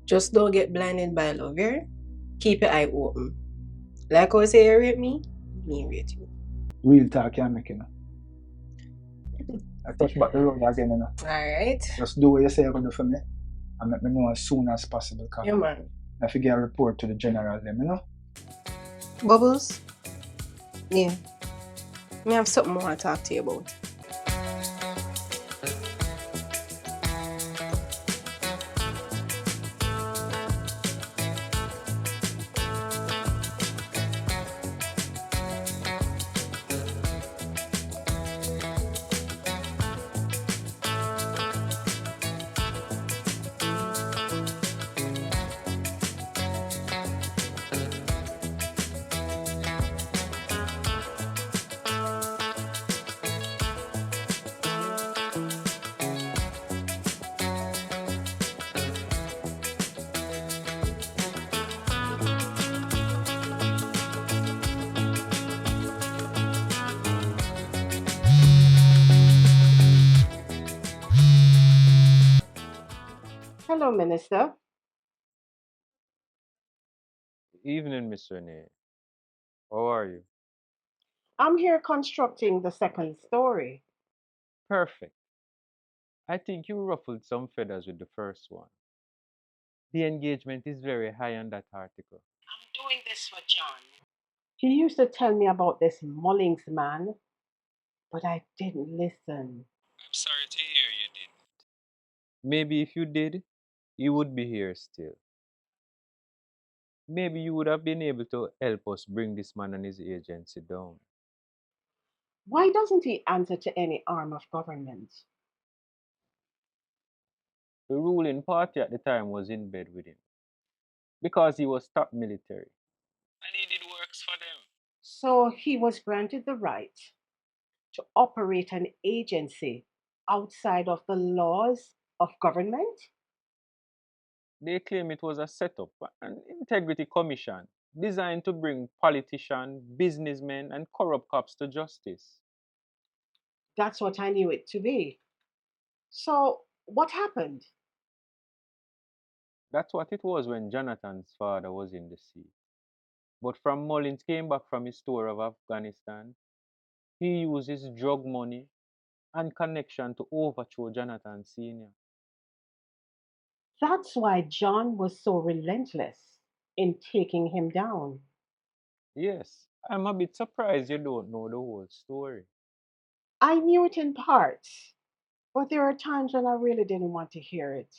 Just don't get blinded by love, yeah? Keep your eye open. Like I say, you rate me rate you. Real talk can make, you know. I touch back the road again, you know. Alright. Just do what you say you're going to do for me and let me know as soon as possible. Cause Yeah, man. I figure a report to the general, them, you know. Bubbles? Yeah. Me have something more to talk to you about. Hello, Minister. Evening, Miss Renee. How are you? I'm here constructing the second story. Perfect. I think you ruffled some feathers with the first one. The engagement is very high on that article. I'm doing this for John. He used to tell me about this Mullings man, but I didn't listen. I'm sorry to hear you didn't. Maybe if you did, you would be here still. Maybe you would have been able to help us bring this man and his agency down. Why doesn't he answer to any arm of government? The ruling party at the time was in bed with him because he was top military. And he did works for them. So he was granted the right to operate an agency outside of the laws of government? They claim it was a setup, an integrity commission designed to bring politicians, businessmen, and corrupt cops to justice. That's what I knew it to be. So, what happened? That's what it was when Jonathan's father was in the sea. But from Mullins came back from his tour of Afghanistan, he used his drug money and connection to overthrow Jonathan Sr. That's why John was so relentless in taking him down. Yes, I'm a bit surprised you don't know the whole story. I knew it in parts, but there are times when I really didn't want to hear it.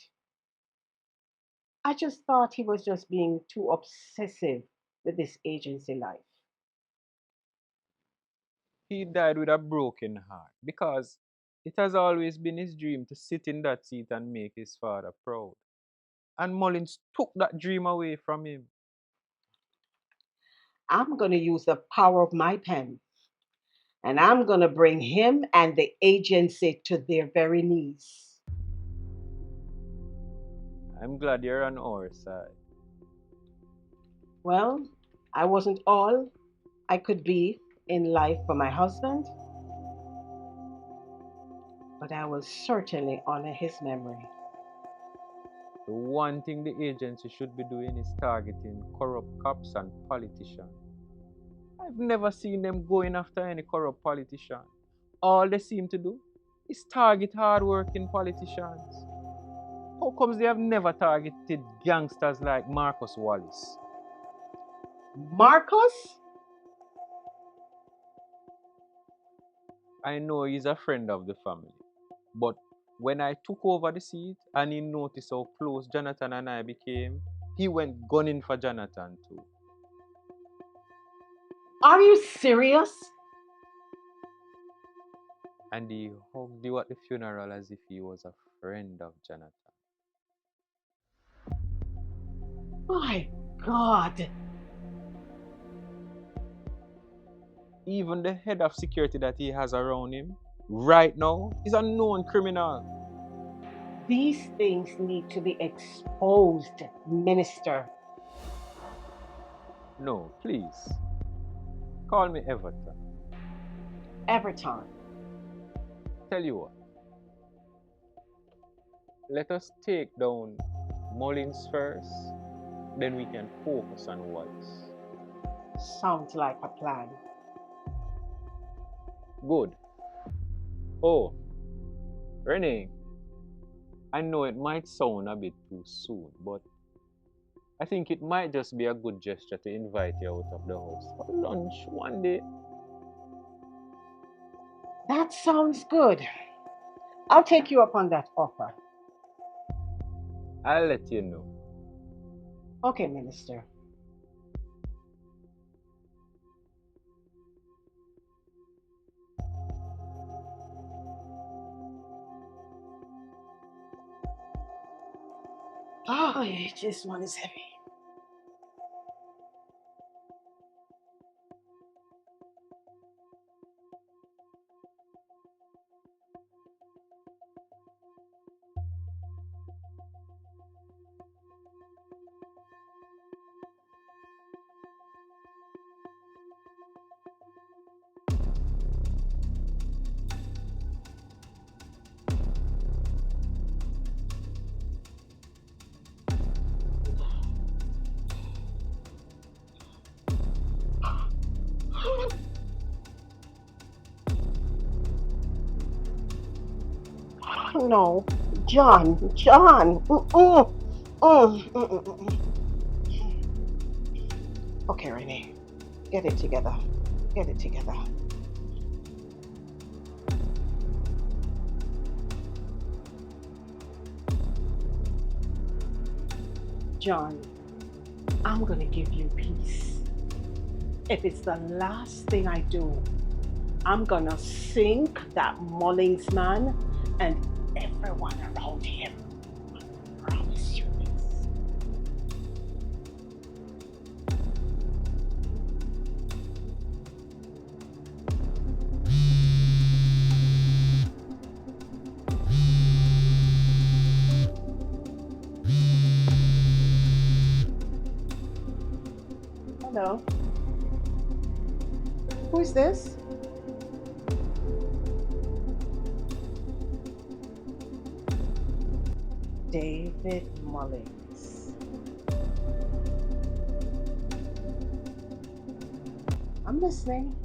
I just thought he was just being too obsessive with this agency life. He died with a broken heart because it has always been his dream to sit in that seat and make his father proud. And Mullins took that dream away from him. I'm going to use the power of my pen and I'm going to bring him and the agency to their very knees. I'm glad you're on our side. Well, I wasn't all I could be in life for my husband, but I will certainly honor his memory. The one thing the agency should be doing is targeting corrupt cops and politicians. I've never seen them going after any corrupt politician. All they seem to do is target hard-working politicians. How comes they have never targeted gangsters like Marcus Wallace? Marcos? I know he's a friend of the family, but when I took over the seat and he noticed how close Jonathan and I became, he went gunning for Jonathan too. Are you serious? And he hugged you at the funeral as if he was a friend of Jonathan. My God. Even the head of security that he has around him right now is a known criminal. These things need to be exposed, Minister. No, please. Call me Everton. Everton. Tell you what. Let us take down Mullins first, then we can focus on Wallace. Sounds like a plan. Good. Oh, Renee, I know it might sound a bit too soon, but I think it might just be a good gesture to invite you out of the house for lunch one day. That sounds good. I'll take you up on that offer. I'll let you know. Okay, Minister. Oh, this one is heavy. No, John. Okay, Renee, get it together. Get it together. John, I'm gonna give you peace. If it's the last thing I do, I'm gonna sink that Mullings man and everyone around him. I promise you this. Hello. Who's this? David Mullings. I'm listening.